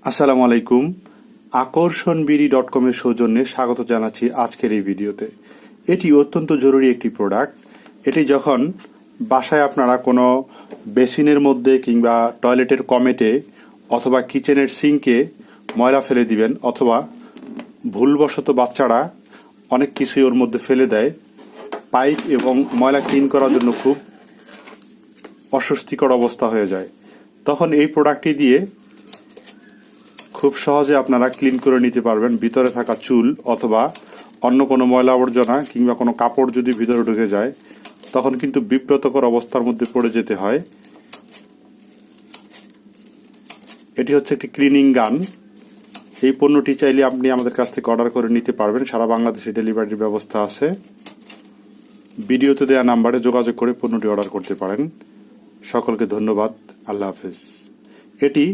আসসালামু আলাইকুম। আকর্ষণবিডি.com-এর সৌজন্যে স্বাগত জানাচ্ছি আজকের এই ভিডিওতে। এটি অত্যন্ত জরুরি একটি প্রোডাক্ট। এটি যখন বাসায় আপনারা কোনো বেসিনের মধ্যে কিংবা টয়লেটের কমেটে অথবা কিচেনের সিঙ্কে ময়লা ফেলে দিবেন, অথবা ভুলবশত বাচ্চারা অনেক কিছুই ওর মধ্যে ফেলে দেয়, পাইপ এবং ময়লা ক্লিন করার জন্য খুব অস্বস্তিকর অবস্থা হয়ে যায়। তখন এই প্রোডাক্টটি দিয়ে খুব সহজে আপনারা ক্লিন করে নিতে পারবেন ভিতরে থাকা চুল অথবা অন্য কোনো ময়লা আবর্জনা কিংবা কোনো কাপড় যদি ভিতরে ঢুকে যায়, তখন কিন্তু বিব্রতকর অবস্থার মধ্যে পড়ে যেতে হয়। এটি হচ্ছে একটি ক্লিনিং গান। এই পণ্যটি চাইলে আপনি আমাদের কাছ থেকে অর্ডার করে নিতে পারবেন। সারা বাংলাদেশে ডেলিভারির ব্যবস্থা আছে। ভিডিওতে দেওয়া নাম্বারে যোগাযোগ করে পণ্যটি অর্ডার করতে পারেন। সকলকে ধন্যবাদ। আল্লাহ হাফেজ। এটি